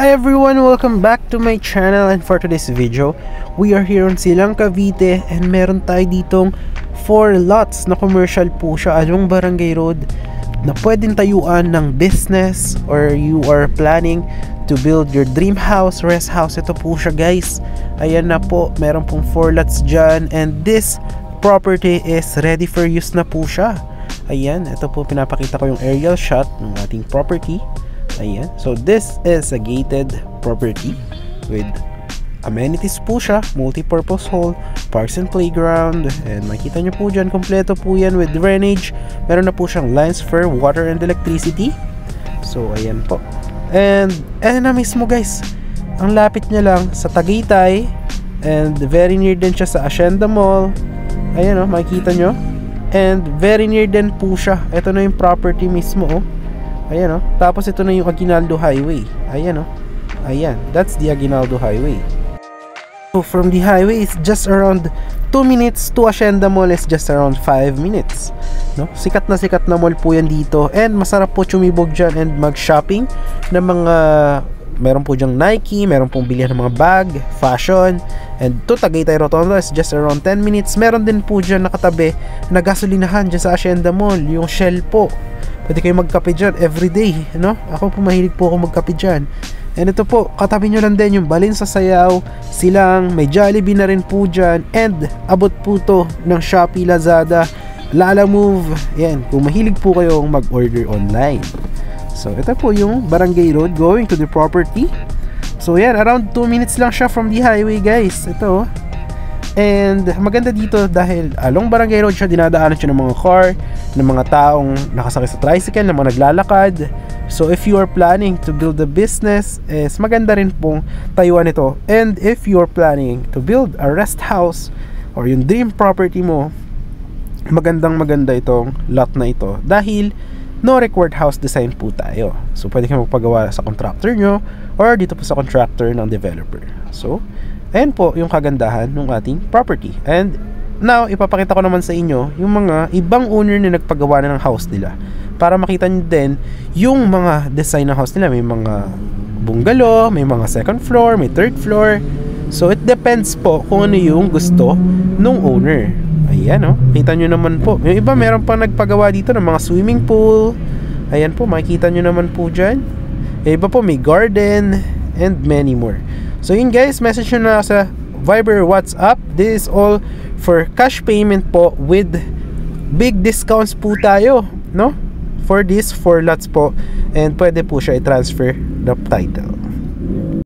Hi everyone! Welcome back to my channel, and for today's video, we are here on Silang Cavite and meron tayo ditong 4 lots na commercial po siya along Barangay Road na pwedeng tayuan ng business or you are planning to build your dream house, rest house. Ito po siya guys. Ayan na po, meron pong 4 lots dyan and this property is ready for use na po siya. Ayan, ito po pinapakita ko yung aerial shot ng ating property. Ayan. So this is a gated property with amenities po siya, multi-purpose hall, parks and playground, and makita nyo po dyan, kompleto po yan with drainage. Meron na po siyang lines for water and electricity. So ayan po. And ayan na mismo guys, ang lapit niya lang sa Tagaytay and very near din siya sa Hacienda Mall. Ayan o, makikita nyo. And very near din po siya. Ito na yung property mismo o. Ayan o. Tapos ito na yung Aguinaldo Highway. Ayan o. Ayan. That's the Aguinaldo Highway. So from the highway is just around 2 minutes. To Hacienda Mall is just around 5 minutes. No? Sikat na mall po yan dito. And masarap po chumibog dyan and mag-shopping ng mga... Meron po dyang Nike, meron pong bilihan ng mga bag, fashion. And to Tagaytay Rotondo is just around 10 minutes. Meron din po dyan nakatabi na gasolinahan dyan sa Hacienda Mall, yung Shell po. Pwede kayo magkape dyan everyday, no? Ako po mahilig po ako magkape dyan. And ito po, katabi nyo lang din yung Balin sa Sayaw, Silang, may Jollibee na rin po dyan. And abot po to ng Shopee, Lazada, Lalamove. Yan, kung mahilig po kayong mag-order online. So, ito po yung Barangay Road going to the property. So, yan. Around 2 minutes lang siya from the highway, guys. Ito. And, maganda dito dahil along Barangay Road siya, dinadaanan siya ng mga car, ng mga taong nakasakay sa tricycle, ng mga naglalakad. So, if you are planning to build a business, is maganda rin pong tayuan ito. And, if you are planning to build a rest house or yung dream property mo, maganda itong lot na ito. Dahil, no required house design po tayo. So, pwede kayo magpagawa sa contractor nyo or dito po sa contractor ng developer. So, ayan po yung kagandahan ng ating property. And now, ipapakita ko naman sa inyo yung mga ibang owner na nagpagawa na ng house nila. Para makita nyo din yung mga design ng house nila. May mga bungalow, may mga second floor, may third floor. So, it depends po kung ano yung gusto ng owner. Ayan o, kita nyo naman po. Yung iba meron pang nagpagawa dito ng mga swimming pool. Ayan po, makikita nyo naman po dyan. Yung iba po may garden and many more. So yun guys, message nyo na sa Viber, WhatsApp. This is all for cash payment po with big discounts po tayo, no? For this 4 lots po. And pwede po siya i-transfer the title.